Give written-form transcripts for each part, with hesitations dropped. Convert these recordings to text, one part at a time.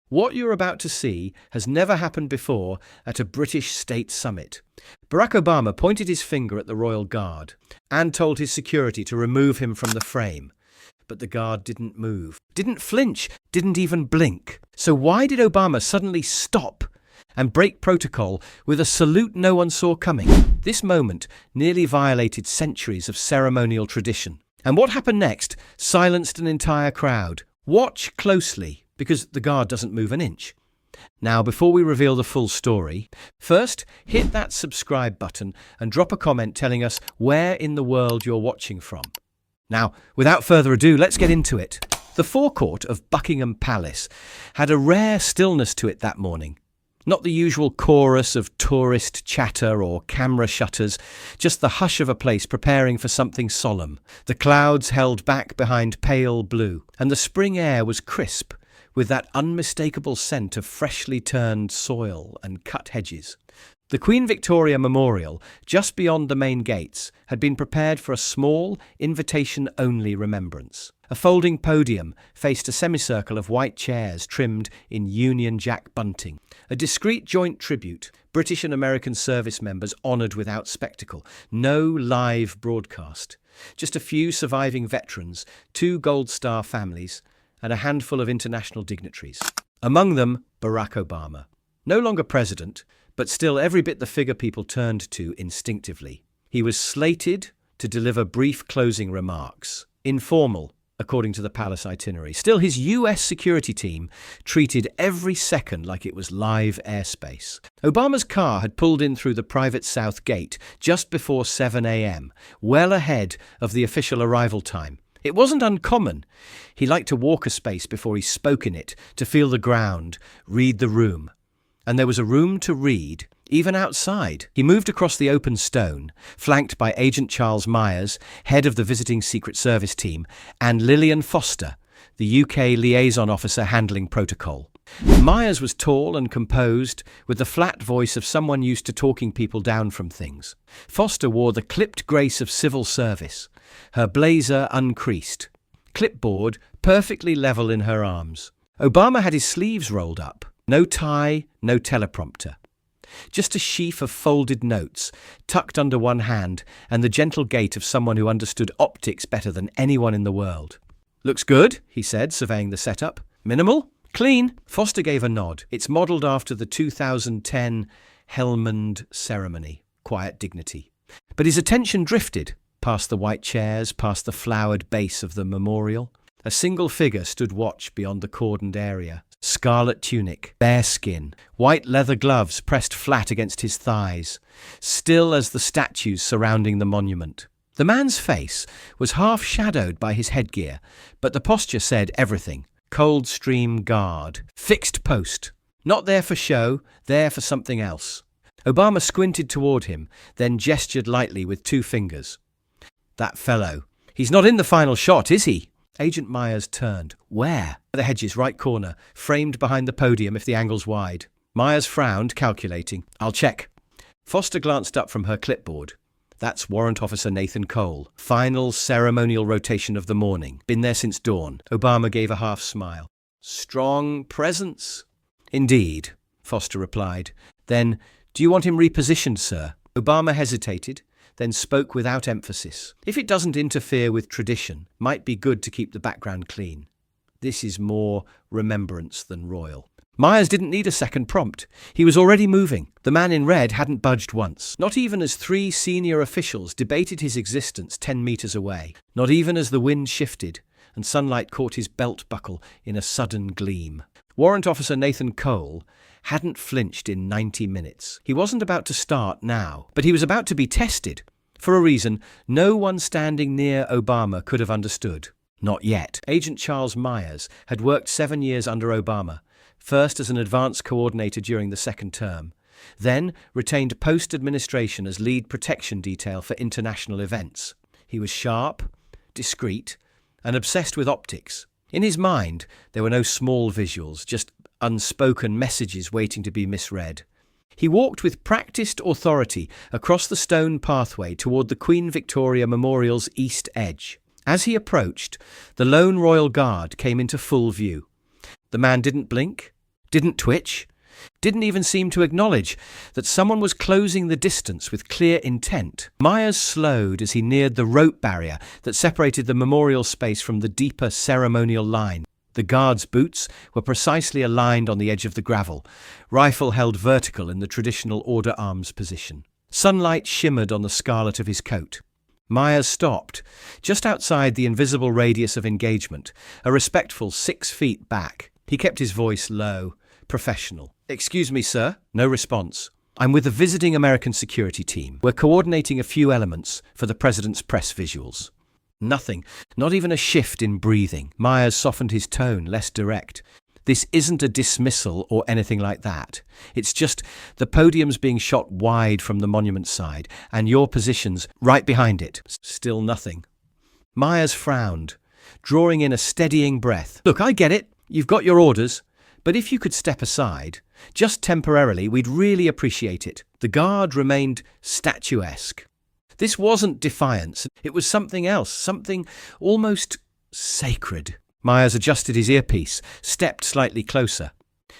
What you're about to see has never happened before at a British state summit. Barack Obama pointed his finger at the Royal Guard and told his security to remove him from the frame. But the guard didn't move, didn't flinch, didn't even blink. So why did Obama suddenly stop and break protocol with a salute no one saw coming? This moment nearly violated centuries of ceremonial tradition. And what happened next silenced an entire crowd. Watch closely, because the guard doesn't move an inch. Now, before we reveal the full story, first hit that subscribe button and drop a comment telling us where in the world you're watching from. Now, without further ado, let's get into it. The forecourt of Buckingham Palace had a rare stillness to it that morning. Not the usual chorus of tourist chatter or camera shutters, just the hush of a place preparing for something solemn. The clouds held back behind pale blue, and the spring air was crisp, with that unmistakable scent of freshly turned soil and cut hedges. The Queen Victoria Memorial, just beyond the main gates, had been prepared for a small, invitation-only remembrance. A folding podium faced a semicircle of white chairs trimmed in Union Jack bunting. A discreet joint tribute, British and American service members honoured without spectacle. No live broadcast. Just a few surviving veterans, 2 Gold Star families, and a handful of international dignitaries. Among them, Barack Obama. No longer president, but still every bit the figure people turned to instinctively. He was slated to deliver brief closing remarks. Informal, according to the palace itinerary. Still, his US security team treated every second like it was live airspace. Obama's car had pulled in through the private south gate just before 7 a.m., well ahead of the official arrival time. It wasn't uncommon. He liked to walk a space before he spoke in it, to feel the ground, read the room. And there was a room to read, even outside. He moved across the open stone, flanked by Agent Charles Myers, head of the visiting Secret Service team, and Lillian Foster, the UK liaison officer handling protocol. Myers was tall and composed, with the flat voice of someone used to talking people down from things. Foster wore the clipped grace of civil service, her blazer uncreased, clipboard perfectly level in her arms. Obama had his sleeves rolled up. No tie, no teleprompter. Just a sheaf of folded notes, tucked under one hand, and the gentle gait of someone who understood optics better than anyone in the world. "Looks good," he said, surveying the setup. "Minimal? Clean?" Foster gave a nod. "It's modelled after the 2010 Helmand ceremony. Quiet dignity." But his attention drifted, past the white chairs, past the flowered base of the memorial. A single figure stood watch beyond the cordoned area. Scarlet tunic, bare skin, white leather gloves pressed flat against his thighs, still as the statues surrounding the monument. The man's face was half shadowed by his headgear, but the posture said everything. Coldstream Guard, fixed post, not there for show, there for something else. Obama squinted toward him, then gestured lightly with 2 fingers. "That fellow. He's not in the final shot, is he?" Agent Myers turned. "Where?" "The hedges, right corner, framed behind the podium if the angle's wide." Myers frowned, calculating. "I'll check." Foster glanced up from her clipboard. "That's Warrant Officer Nathan Cole. Final ceremonial rotation of the morning. Been there since dawn." Obama gave a half smile. "Strong presence." "Indeed," Foster replied. "Then, do you want him repositioned, sir?" Obama hesitated, then spoke without emphasis. "If it doesn't interfere with tradition, might be good to keep the background clean. This is more remembrance than royal." Myers didn't need a second prompt. He was already moving. The man in red hadn't budged once. Not even as 3 senior officials debated his existence 10 meters away. Not even as the wind shifted and sunlight caught his belt buckle in a sudden gleam. Warrant Officer Nathan Cole hadn't flinched in 90 minutes. He wasn't about to start now, but he was about to be tested, for a reason no one standing near Obama could have understood. Not yet. Agent Charles Myers had worked 7 years under Obama, first as an advance coordinator during the second term, then retained post-administration as lead protection detail for international events. He was sharp, discreet, and obsessed with optics. In his mind, there were no small visuals, just unspoken messages waiting to be misread. He walked with practiced authority across the stone pathway toward the Queen Victoria Memorial's east edge. As he approached, the lone Royal Guard came into full view. The man didn't blink, didn't twitch, didn't even seem to acknowledge that someone was closing the distance with clear intent. Myers slowed as he neared the rope barrier that separated the memorial space from the deeper ceremonial line. The guard's boots were precisely aligned on the edge of the gravel, rifle held vertical in the traditional order arms position. Sunlight shimmered on the scarlet of his coat. Myers stopped, just outside the invisible radius of engagement, a respectful 6 feet back. He kept his voice low, professional. "Excuse me, sir." No response. "I'm with the visiting American security team. We're coordinating a few elements for the president's press visuals." Nothing, not even a shift in breathing. Myers softened his tone, less direct. "This isn't a dismissal or anything like that. It's just the podium's being shot wide from the monument side, and your position's right behind it." Still nothing. Myers frowned, drawing in a steadying breath. "Look, I get it. You've got your orders. But if you could step aside, just temporarily, we'd really appreciate it." The guard remained statuesque. This wasn't defiance. It was something else, something almost sacred. Myers adjusted his earpiece, stepped slightly closer.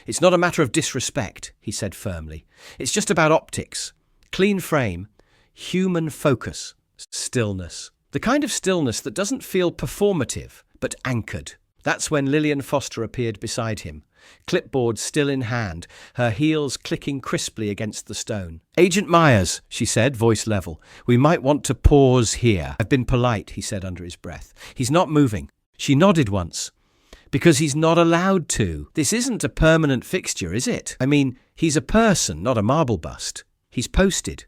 "It's not a matter of disrespect," he said firmly. "It's just about optics. Clean frame, human focus, stillness. The kind of stillness that doesn't feel performative, but anchored." That's when Lillian Foster appeared beside him, clipboard still in hand, her heels clicking crisply against the stone. "Agent Myers," she said, voice level, "we might want to pause here." "I've been polite," he said under his breath. "He's not moving." She nodded once. "Because he's not allowed to. This isn't a permanent fixture, is it? I mean, he's a person, not a marble bust. He's posted."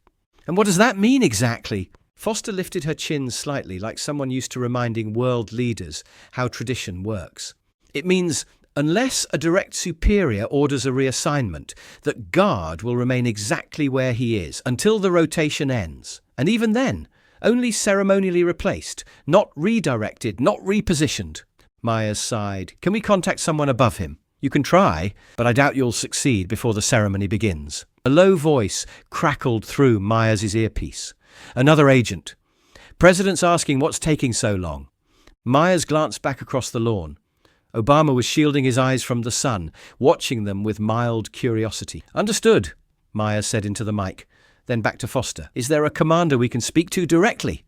"And what does that mean exactly?" Foster lifted her chin slightly, like someone used to reminding world leaders how tradition works. "It means, unless a direct superior orders a reassignment, that guard will remain exactly where he is until the rotation ends. And even then, only ceremonially replaced, not redirected, not repositioned." Myers sighed. "Can we contact someone above him?" "You can try, but I doubt you'll succeed before the ceremony begins." A low voice crackled through Myers' earpiece. "Another agent. President's asking what's taking so long." Myers glanced back across the lawn. Obama was shielding his eyes from the sun, watching them with mild curiosity. "Understood," Myers said into the mic, then back to Foster. "Is there a commander we can speak to directly?"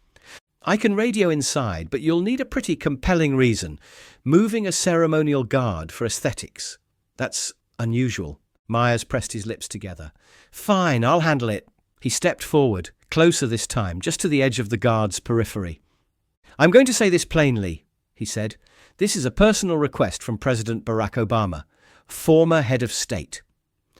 "I can radio inside, but you'll need a pretty compelling reason. Moving a ceremonial guard for aesthetics. That's unusual." Myers pressed his lips together. "Fine, I'll handle it." He stepped forward, closer this time, just to the edge of the guard's periphery. "I'm going to say this plainly," he said. "This is a personal request from President Barack Obama, former head of state.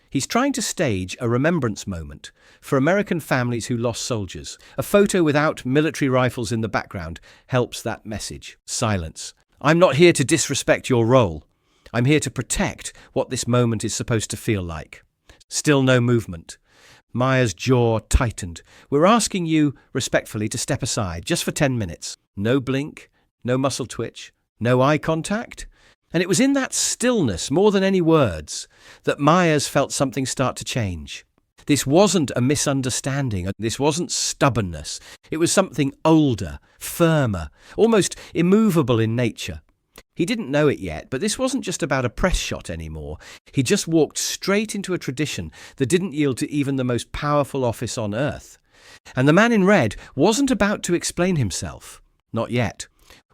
He's trying to stage a remembrance moment for American families who lost soldiers. A photo without military rifles in the background helps that message." Silence. "I'm not here to disrespect your role. I'm here to protect what this moment is supposed to feel like." Still no movement. Myers' jaw tightened. "We're asking you, respectfully, to step aside, just for 10 minutes. No blink, no muscle twitch, no eye contact." And it was in that stillness, more than any words, that Myers felt something start to change. This wasn't a misunderstanding. This wasn't stubbornness. It was something older, firmer, almost immovable in nature. He didn't know it yet, but this wasn't just about a press shot anymore. He just walked straight into a tradition that didn't yield to even the most powerful office on earth. And the man in red wasn't about to explain himself. Not yet.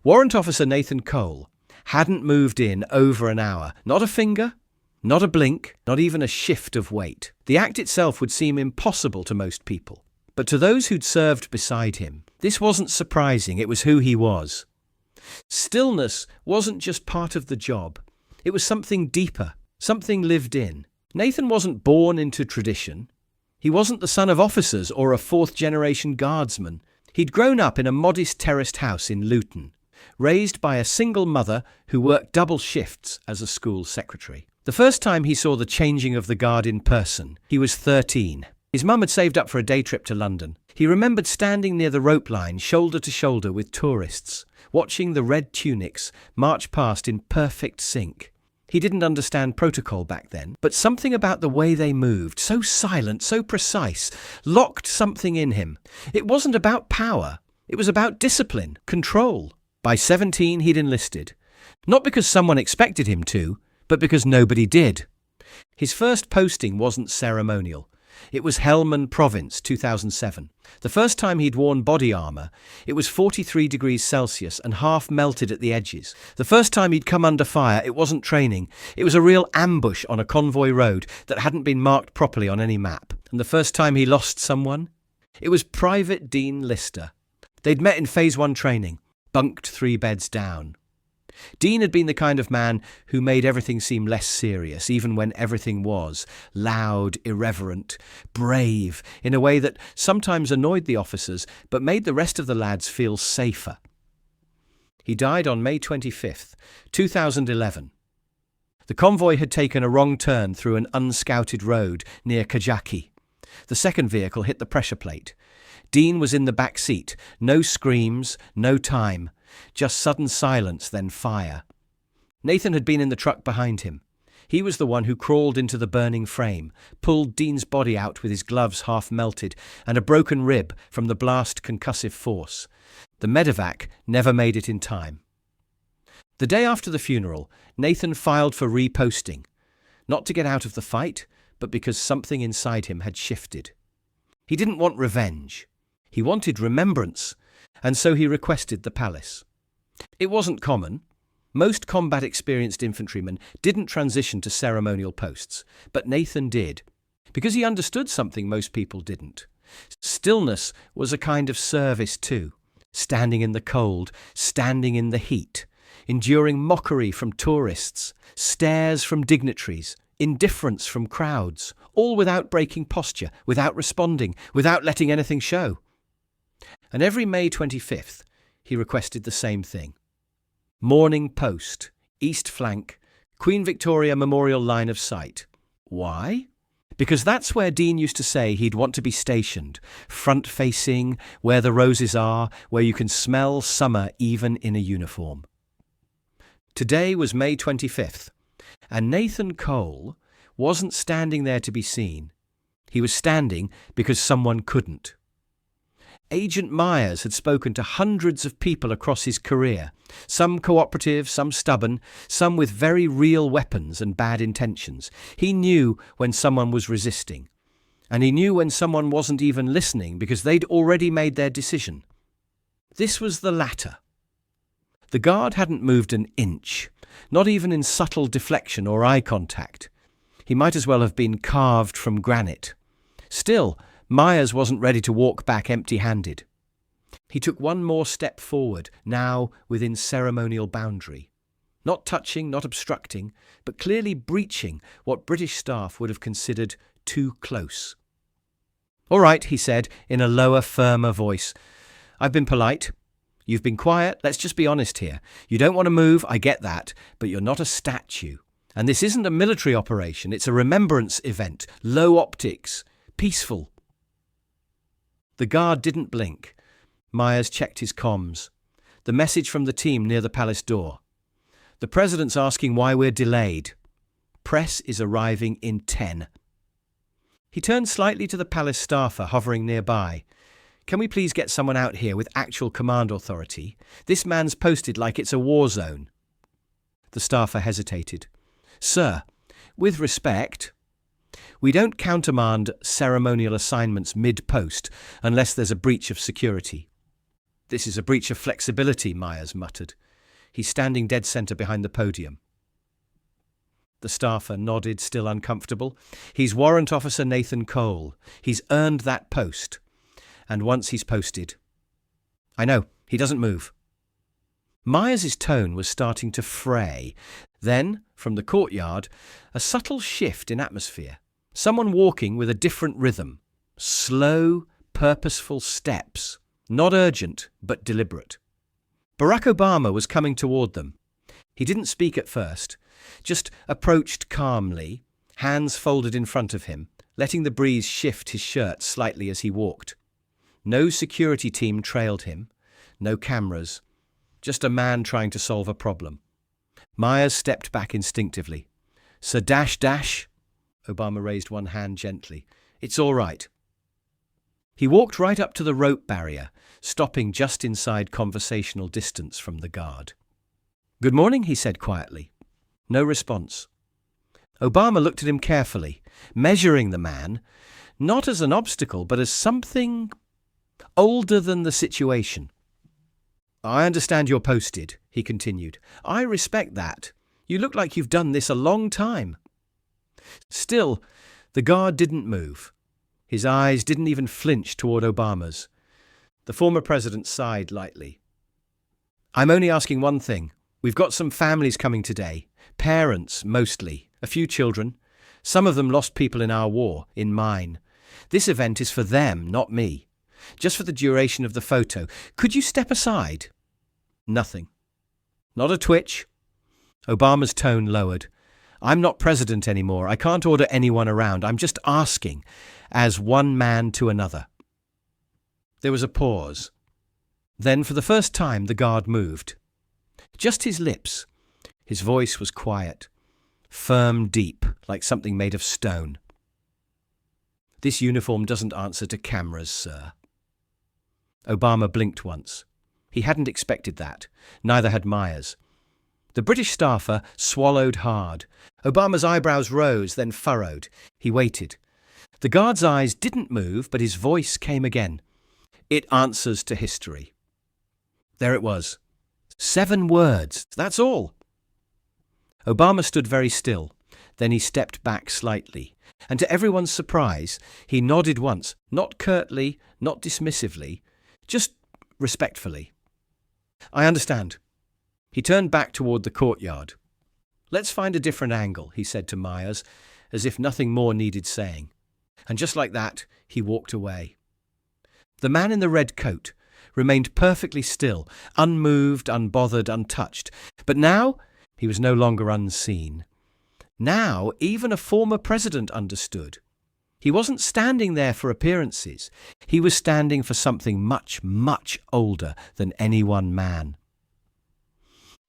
Warrant Officer Nathan Cole hadn't moved in over an hour. Not a finger, not a blink, not even a shift of weight. The act itself would seem impossible to most people. But to those who'd served beside him, this wasn't surprising. It was who he was. Stillness wasn't just part of the job. It was something deeper, something lived in. Nathan wasn't born into tradition. He wasn't the son of officers or a fourth-generation guardsman. He'd grown up in a modest terraced house in Luton, raised by a single mother who worked double shifts as a school secretary. The first time he saw the changing of the guard in person, he was 13. His mum had saved up for a day trip to London. He remembered standing near the rope line, shoulder to shoulder with tourists, watching the red tunics march past in perfect sync. He didn't understand protocol back then, but something about the way they moved, so silent, so precise, locked something in him. It wasn't about power. It was about discipline, control. By 17, he'd enlisted. Not because someone expected him to, but because nobody did. His first posting wasn't ceremonial. It was Helmand Province, 2007. The first time he'd worn body armour, it was 43 degrees Celsius and half melted at the edges. The first time he'd come under fire, it wasn't training. It was a real ambush on a convoy road that hadn't been marked properly on any map. And the first time he lost someone, it was Private Dean Lister. They'd met in Phase 1 training, bunked 3 beds down. Dean had been the kind of man who made everything seem less serious, even when everything was loud, irreverent, brave, in a way that sometimes annoyed the officers, but made the rest of the lads feel safer. He died on May 25th, 2011. The convoy had taken a wrong turn through an unscouted road near Kajaki. The second vehicle hit the pressure plate. Dean was in the back seat. No screams, no time. Just sudden silence, then fire. Nathan had been in the truck behind him. He was the one who crawled into the burning frame, pulled Dean's body out with his gloves half melted and a broken rib from the blast concussive force. The medevac never made it in time. The day after the funeral, Nathan filed for reposting, not to get out of the fight, but because something inside him had shifted. He didn't want revenge. He wanted remembrance, and so he requested the palace. It wasn't common. Most combat-experienced infantrymen didn't transition to ceremonial posts, but Nathan did, because he understood something most people didn't. Stillness was a kind of service too, standing in the cold, standing in the heat, enduring mockery from tourists, stares from dignitaries, indifference from crowds, all without breaking posture, without responding, without letting anything show. And every May 25th, he requested the same thing. Morning post, east flank, Queen Victoria Memorial line of sight. Why? Because that's where Dean used to say he'd want to be stationed, front-facing, where the roses are, where you can smell summer even in a uniform. Today was May 25th, and Nathan Cole wasn't standing there to be seen. He was standing because someone couldn't. Agent Myers had spoken to hundreds of people across his career, some cooperative, some stubborn, some with very real weapons and bad intentions. He knew when someone was resisting, and he knew when someone wasn't even listening because they'd already made their decision. This was the latter. The guard hadn't moved an inch, not even in subtle deflection or eye contact. He might as well have been carved from granite. Still, Myers wasn't ready to walk back empty-handed. He took one more step forward, now within ceremonial boundary. Not touching, not obstructing, but clearly breaching what British staff would have considered too close. "All right," he said, in a lower, firmer voice. "I've been polite. You've been quiet. Let's just be honest here. You don't want to move, I get that, but you're not a statue. And this isn't a military operation, it's a remembrance event. Low optics. Peaceful." The guard didn't blink. Myers checked his comms. The message from the team near the palace door. "The president's asking why we're delayed. Press is arriving in 10. He turned slightly to the palace staffer hovering nearby. "Can we please get someone out here with actual command authority? This man's posted like it's a war zone." The staffer hesitated. "Sir, with respect, we don't countermand ceremonial assignments mid-post unless there's a breach of security." "This is a breach of flexibility," Myers muttered. "He's standing dead centre behind the podium." The staffer nodded, still uncomfortable. "He's Warrant Officer Nathan Cole. He's earned that post. And once he's posted—" "I know, he doesn't move." Myers's tone was starting to fray. Then, from the courtyard, a subtle shift in atmosphere. Someone walking with a different rhythm. Slow, purposeful steps. Not urgent, but deliberate. Barack Obama was coming toward them. He didn't speak at first, just approached calmly, hands folded in front of him, letting the breeze shift his shirt slightly as he walked. No security team trailed him, no cameras, just a man trying to solve a problem. Myers stepped back instinctively. "Sir Dash Dash?" Obama raised one hand gently. "It's all right." He walked right up to the rope barrier, stopping just inside conversational distance from the guard. "Good morning," he said quietly. No response. Obama looked at him carefully, measuring the man, not as an obstacle, but as something older than the situation. "I understand you're posted," he continued. "I respect that. You look like you've done this a long time." Still, the guard didn't move. His eyes didn't even flinch toward Obama's. The former president sighed lightly. "I'm only asking one thing. We've got some families coming today. Parents, mostly. A few children. Some of them lost people in our war, in mine. This event is for them, not me. Just for the duration of the photo. Could you step aside?" Nothing. Not a twitch. Obama's tone lowered. "I'm not president anymore. I can't order anyone around. I'm just asking, as one man to another." There was a pause. Then, for the first time, the guard moved. Just his lips. His voice was quiet, firm, deep, like something made of stone. "This uniform doesn't answer to cameras, sir." Obama blinked once. He hadn't expected that. Neither had Myers. The British staffer swallowed hard. Obama's eyebrows rose, then furrowed. He waited. The guard's eyes didn't move, but his voice came again. "It answers to history." There it was. 7 words. That's all. Obama stood very still. Then he stepped back slightly. And to everyone's surprise, he nodded once, not curtly, not dismissively, just respectfully. "I understand." He turned back toward the courtyard. "Let's find a different angle," he said to Myers, as if nothing more needed saying. And just like that, he walked away. The man in the red coat remained perfectly still, unmoved, unbothered, untouched. But now he was no longer unseen. Now even a former president understood. He wasn't standing there for appearances. He was standing for something much, much older than any one man.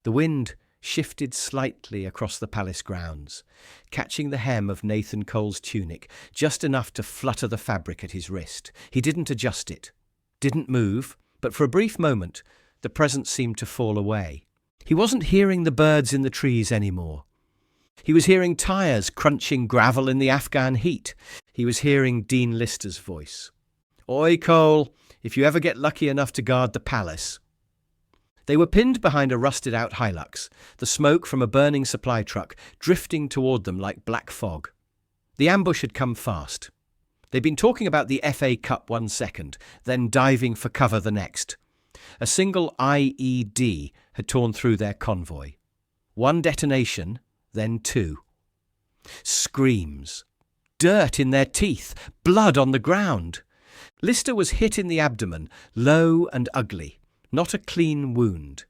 The wind shifted slightly across the palace grounds, catching the hem of Nathan Cole's tunic, just enough to flutter the fabric at his wrist. He didn't adjust it, didn't move, but for a brief moment the presence seemed to fall away. He wasn't hearing the birds in the trees anymore. He was hearing tires crunching gravel in the Afghan heat. He was hearing Dean Lister's voice. "Oi, Cole, if you ever get lucky enough to guard the palace." They were pinned behind a rusted-out Hilux, the smoke from a burning supply truck drifting toward them like black fog. The ambush had come fast. They'd been talking about the FA Cup 1 second, then diving for cover the next. A single IED had torn through their convoy. 1 detonation, then 2. Screams. Dirt in their teeth, blood on the ground. Lister was hit in the abdomen, low and ugly. Not a clean wound.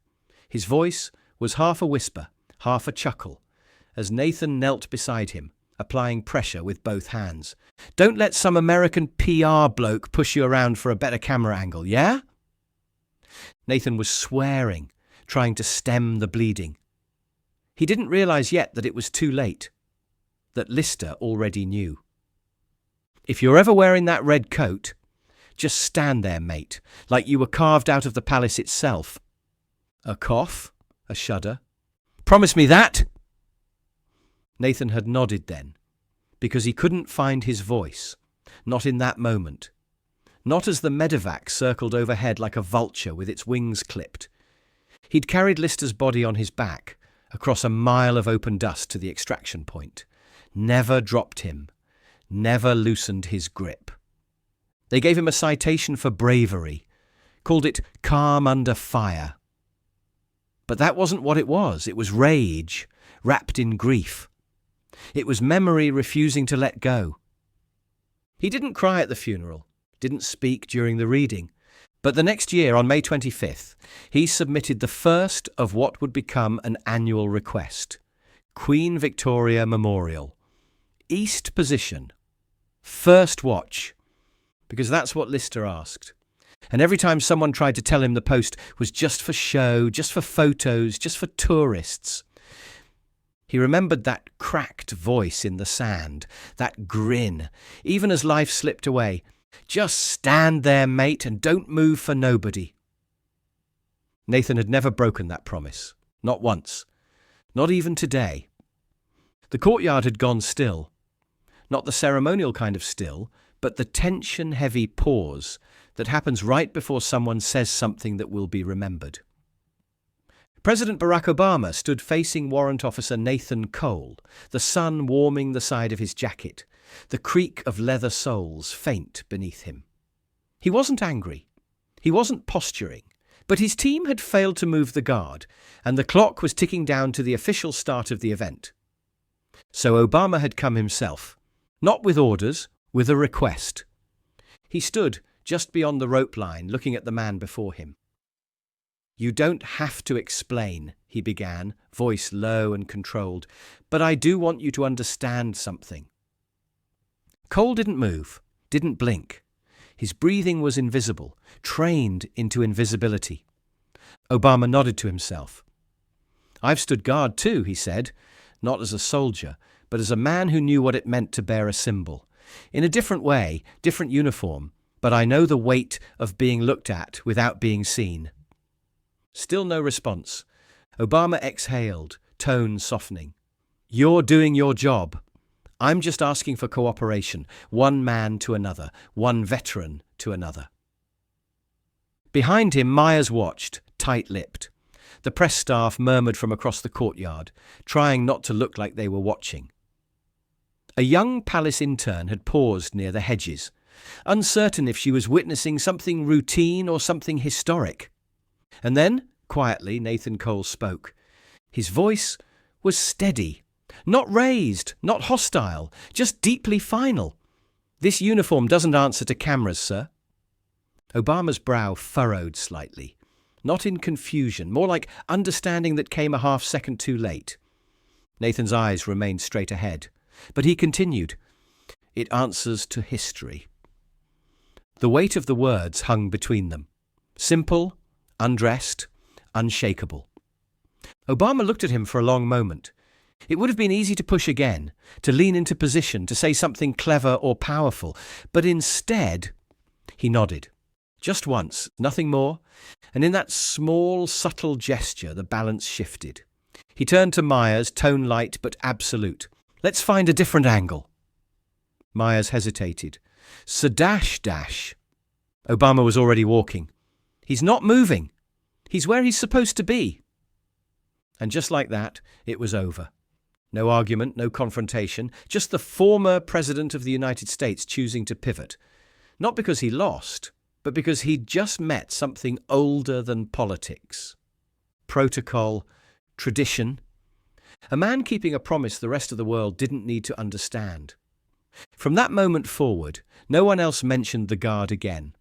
His voice was half a whisper, half a chuckle, as Nathan knelt beside him, applying pressure with both hands. "Don't let some American PR bloke push you around for a better camera angle, yeah?" Nathan was swearing, trying to stem the bleeding. He didn't realize yet that it was too late, that Lister already knew. "If you're ever wearing that red coat, just stand there, mate, like you were carved out of the palace itself." A cough, a shudder. "Promise me that!" Nathan had nodded then, because he couldn't find his voice, not in that moment. Not as the medevac circled overhead like a vulture with its wings clipped. He'd carried Lister's body on his back, across a mile of open dust to the extraction point. Never dropped him, never loosened his grip. They gave him a citation for bravery, called it calm under fire. But that wasn't what it was. It was rage, wrapped in grief. It was memory refusing to let go. He didn't cry at the funeral, didn't speak during the reading, but the next year, on May 25th, he submitted the first of what would become an annual request. Queen Victoria Memorial. East position. First watch. Because that's what Lister asked. And every time someone tried to tell him the post was just for show, just for photos, just for tourists, he remembered that cracked voice in the sand, that grin, even as life slipped away. "Just stand there, mate, and don't move for nobody." Nathan had never broken that promise. Not once. Not even today. The courtyard had gone still. Not the ceremonial kind of still, but the tension-heavy pause that happens right before someone says something that will be remembered. President Barack Obama stood facing Warrant Officer Nathan Cole, the sun warming the side of his jacket, the creak of leather soles faint beneath him. He wasn't angry. He wasn't posturing. But his team had failed to move the guard, and the clock was ticking down to the official start of the event. So Obama had come himself, not with orders, with a request. He stood just beyond the rope line, looking at the man before him. "You don't have to explain," he began, voice low and controlled, "but I do want you to understand something." Cole didn't move, didn't blink. His breathing was invisible, trained into invisibility. Obama nodded to himself. "I've stood guard too," he said, not as a soldier, but as a man who knew what it meant to bear a symbol. In a different way, different uniform, but I know the weight of being looked at without being seen. Still no response. Obama exhaled, tone softening. "You're doing your job. I'm just asking for cooperation, one man to another, one veteran to another." Behind him, Myers watched, tight-lipped. The press staff murmured from across the courtyard, trying not to look like they were watching. A young palace intern had paused near the hedges, uncertain if she was witnessing something routine or something historic. And then, quietly, Nathan Cole spoke. His voice was steady. Not raised, not hostile, just deeply final. "This uniform doesn't answer to cameras, sir." Obama's brow furrowed slightly, not in confusion, more like understanding that came a half-second too late. Nathan's eyes remained straight ahead, but he continued, "It answers to history." The weight of the words hung between them, simple, undressed, unshakable. Obama looked at him for a long moment. It would have been easy to push again, to lean into position, to say something clever or powerful, but instead he nodded. Just once, nothing more, and in that small, subtle gesture the balance shifted. He turned to Myers, tone light but absolute. "Let's find a different angle." Myers hesitated. "So dash. Obama was already walking. "He's not moving. He's where he's supposed to be." And just like that, it was over. No argument, no confrontation, just the former President of the United States choosing to pivot. Not because he lost, but because he'd just met something older than politics. Protocol, tradition. A man keeping a promise the rest of the world didn't need to understand. From that moment forward, no one else mentioned the guard again.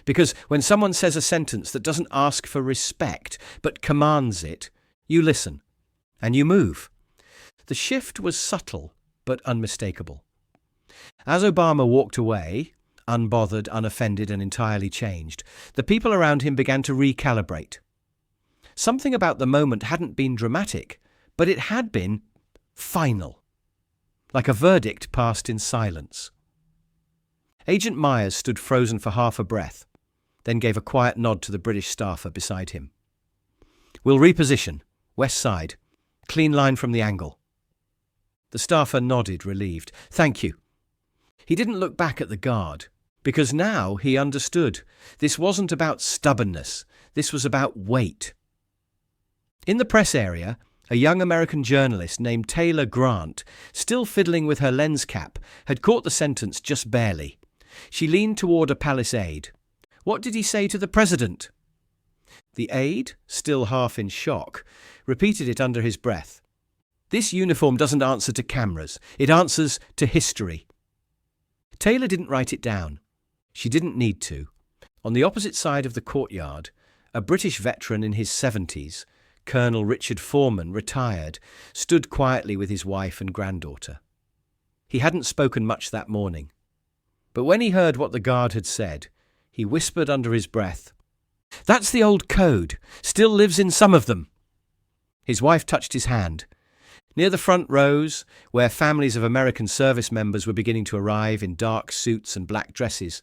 Because when someone says a sentence that doesn't ask for respect, but commands it, you listen, and you move. The shift was subtle, but unmistakable. As Obama walked away, unbothered, unoffended, and entirely changed, the people around him began to recalibrate. Something about the moment hadn't been dramatic, but it had been final, like a verdict passed in silence. Agent Myers stood frozen for half a breath, then gave a quiet nod to the British staffer beside him. "We'll reposition, west side, clean line from the angle." The staffer nodded, relieved. "Thank you." He didn't look back at the guard, because now he understood. This wasn't about stubbornness. This was about weight. In the press area, a young American journalist named Taylor Grant, still fiddling with her lens cap, had caught the sentence just barely. She leaned toward a palace aide. "What did he say to the president?" The aide, still half in shock, repeated it under his breath. "This uniform doesn't answer to cameras. It answers to history." Taylor didn't write it down. She didn't need to. On the opposite side of the courtyard, a British veteran in his 70s, Colonel Richard Foreman, retired, stood quietly with his wife and granddaughter. He hadn't spoken much that morning. But when he heard what the guard had said, he whispered under his breath, "That's the old code. Still lives in some of them." His wife touched his hand. Near the front rows, where families of American service members were beginning to arrive in dark suits and black dresses,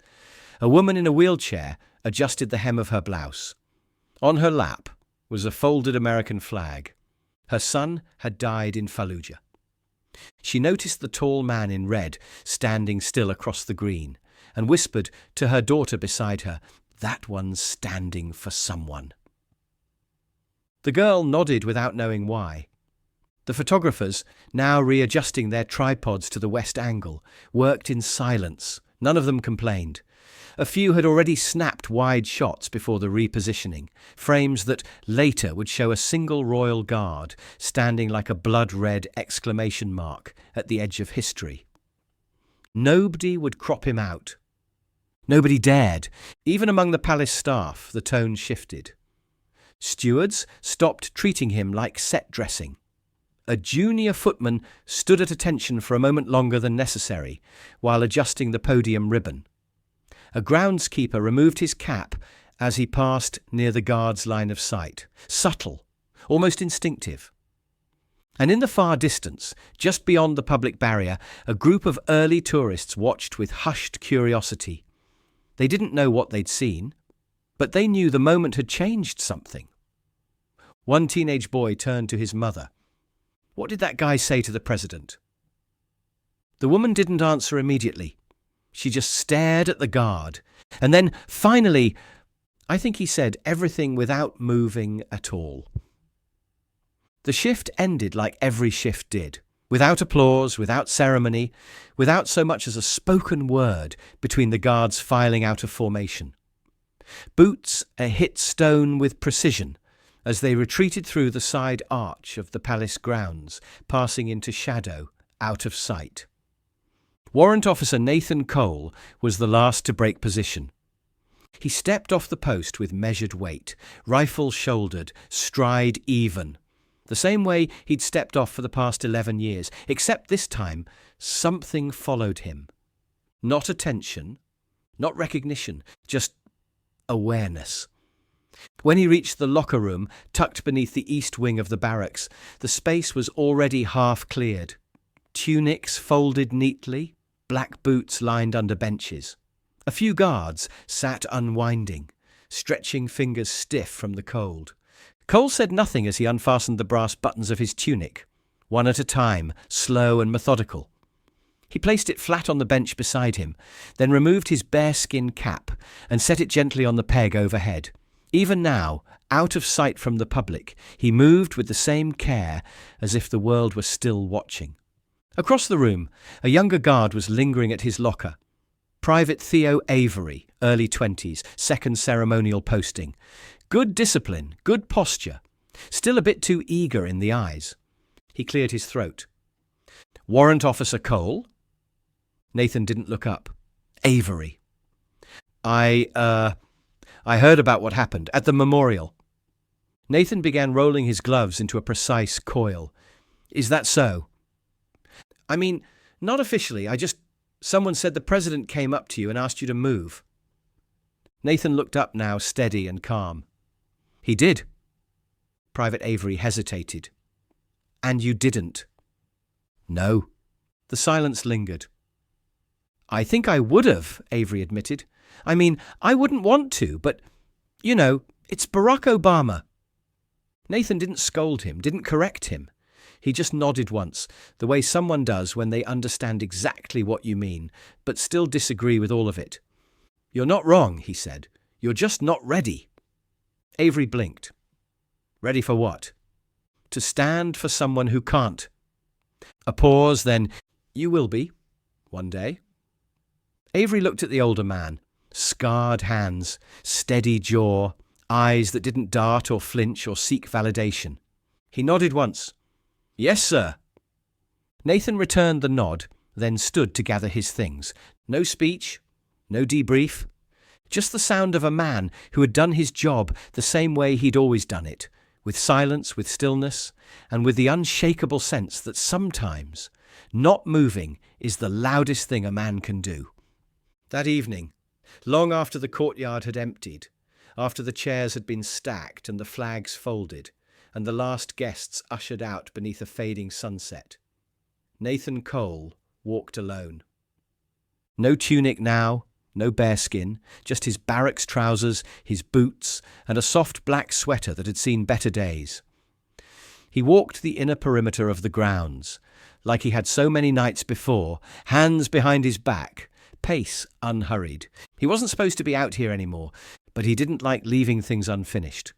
a woman in a wheelchair adjusted the hem of her blouse. On her lap was a folded American flag. Her son had died in Fallujah. She noticed the tall man in red standing still across the green and whispered to her daughter beside her, "That one's standing for someone." The girl nodded without knowing why. The photographers, now readjusting their tripods to the west angle, worked in silence. None of them complained. A few had already snapped wide shots before the repositioning, frames that later would show a single royal guard standing like a blood-red exclamation mark at the edge of history. Nobody would crop him out. Nobody dared. Even among the palace staff, the tone shifted. Stewards stopped treating him like set dressing. A junior footman stood at attention for a moment longer than necessary while adjusting the podium ribbon. A groundskeeper removed his cap as he passed near the guard's line of sight. Subtle, almost instinctive. And in the far distance, just beyond the public barrier, a group of early tourists watched with hushed curiosity. They didn't know what they'd seen, but they knew the moment had changed something. One teenage boy turned to his mother. "What did that guy say to the president?" The woman didn't answer immediately. She just stared at the guard. And then, finally, "I think he said everything without moving at all." The shift ended like every shift did. Without applause, without ceremony, without so much as a spoken word between the guards filing out of formation. Boots hit stone with precision as they retreated through the side arch of the palace grounds, passing into shadow, out of sight. Warrant Officer Nathan Cole was the last to break position. He stepped off the post with measured weight, rifle shouldered, stride even, the same way he'd stepped off for the past 11 years, except this time something followed him. Not attention, not recognition, just awareness. When he reached the locker room, tucked beneath the east wing of the barracks, the space was already half cleared. Tunics folded neatly, black boots lined under benches. A few guards sat unwinding, stretching fingers stiff from the cold. Cole said nothing as he unfastened the brass buttons of his tunic, one at a time, slow and methodical. He placed it flat on the bench beside him, then removed his bearskin cap and set it gently on the peg overhead. Even now, out of sight from the public, he moved with the same care as if the world were still watching. Across the room, a younger guard was lingering at his locker. Private Theo Avery, early 20s, second ceremonial posting. Good discipline, good posture. Still a bit too eager in the eyes. He cleared his throat. Warrant Officer Cole? Nathan didn't look up. Avery. I heard about what happened at the memorial. Nathan began rolling his gloves into a precise coil. Is that so? I mean, not officially. Someone said the president came up to you and asked you to move. Nathan looked up now, steady and calm. He did. Private Avery hesitated. And you didn't? No. The silence lingered. I think I would have, Avery admitted. I mean, I wouldn't want to, but, it's Barack Obama. Nathan didn't scold him, didn't correct him. He just nodded once, the way someone does when they understand exactly what you mean, but still disagree with all of it. You're not wrong, he said. You're just not ready. Avery blinked. Ready for what? To stand for someone who can't. A pause, then, you will be, one day. Avery looked at the older man. Scarred hands, steady jaw, eyes that didn't dart or flinch or seek validation. He nodded once. Yes, sir. Nathan returned the nod, then stood to gather his things. No speech, no debrief. Just the sound of a man who had done his job the same way he'd always done it, with silence, with stillness, and with the unshakable sense that sometimes not moving is the loudest thing a man can do. That evening, long after the courtyard had emptied, after the chairs had been stacked and the flags folded, and the last guests ushered out beneath a fading sunset, Nathan Cole walked alone. No tunic now, no bearskin, just his barracks trousers, his boots, and a soft black sweater that had seen better days. He walked the inner perimeter of the grounds, like he had so many nights before, hands behind his back, pace unhurried. He wasn't supposed to be out here anymore, but he didn't like leaving things unfinished.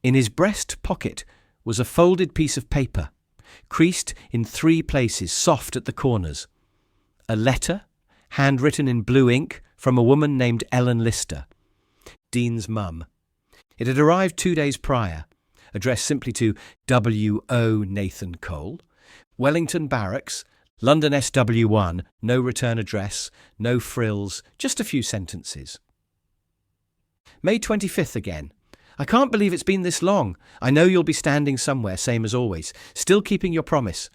In his breast pocket was a folded piece of paper, creased in 3 places, soft at the corners. A letter, handwritten in blue ink, from a woman named Ellen Lister, Dean's mum. It had arrived 2 days prior, addressed simply to W.O. Nathan Cole, Wellington Barracks, London SW1, no return address, no frills, just a few sentences. May 25th again. I can't believe it's been this long. I know you'll be standing somewhere, same as always, still keeping your promise.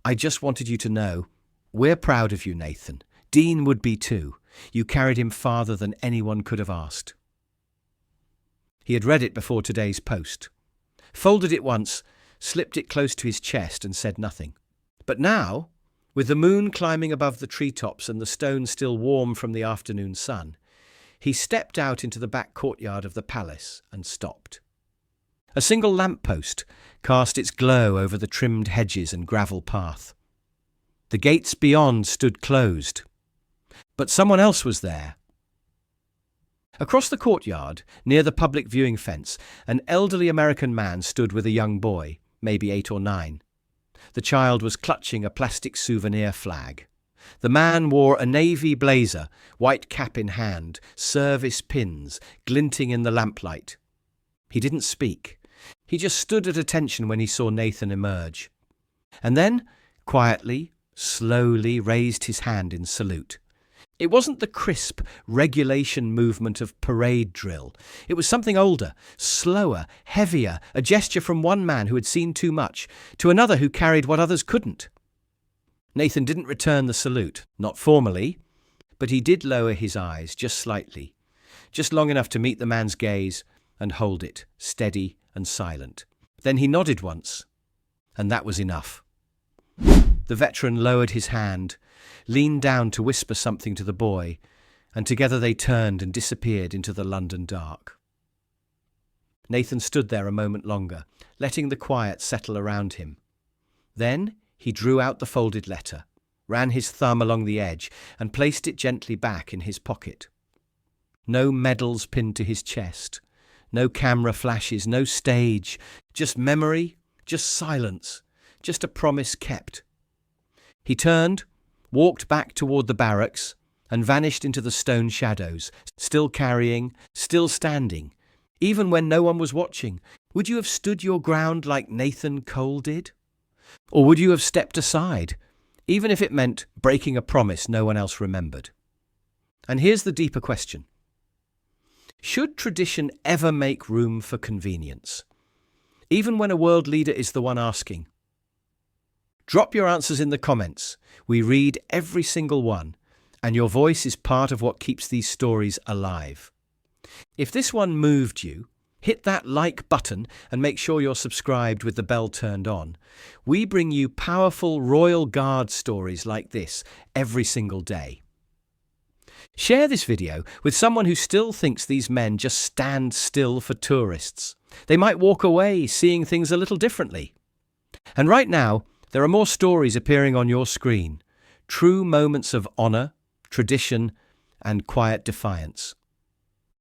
I just wanted you to know, we're proud of you, Nathan. Dean would be too. You carried him farther than anyone could have asked. He had read it before today's post, folded it once, slipped it close to his chest and said nothing. But now, with the moon climbing above the treetops and the stone still warm from the afternoon sun, he stepped out into the back courtyard of the palace and stopped. A single lamp-post cast its glow over the trimmed hedges and gravel path. The gates beyond stood closed, but someone else was there. Across the courtyard, near the public viewing fence, an elderly American man stood with a young boy, maybe 8 or 9. The child was clutching a plastic souvenir flag. The man wore a navy blazer, white cap in hand, service pins glinting in the lamplight. He didn't speak. He just stood at attention when he saw Nathan emerge. And then, quietly, slowly raised his hand in salute. It wasn't the crisp regulation movement of parade drill. It was something older, slower, heavier, a gesture from one man who had seen too much, to another who carried what others couldn't. Nathan didn't return the salute, not formally, but he did lower his eyes just slightly, just long enough to meet the man's gaze and hold it, steady and silent. Then he nodded once, and that was enough. The veteran lowered his hand, leaned down to whisper something to the boy, and together they turned and disappeared into the London dark. Nathan stood there a moment longer, letting the quiet settle around him. Then he drew out the folded letter, ran his thumb along the edge, and placed it gently back in his pocket. No medals pinned to his chest, no camera flashes, no stage, just memory, just silence, just a promise kept. He turned, walked back toward the barracks, and vanished into the stone shadows, still carrying, still standing. Even when no one was watching, would you have stood your ground like Nathan Cole did? Or would you have stepped aside, even if it meant breaking a promise no one else remembered? And here's the deeper question. Should tradition ever make room for convenience, even when a world leader is the one asking? Drop your answers in the comments. We read every single one, and your voice is part of what keeps these stories alive. If this one moved you, hit that like button and make sure you're subscribed with the bell turned on. We bring you powerful Royal Guard stories like this every single day. Share this video with someone who still thinks these men just stand still for tourists. They might walk away seeing things a little differently. And right now, there are more stories appearing on your screen. True moments of honour, tradition, and quiet defiance.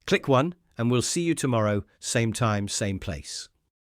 Click one, and we'll see you tomorrow, same time, same place.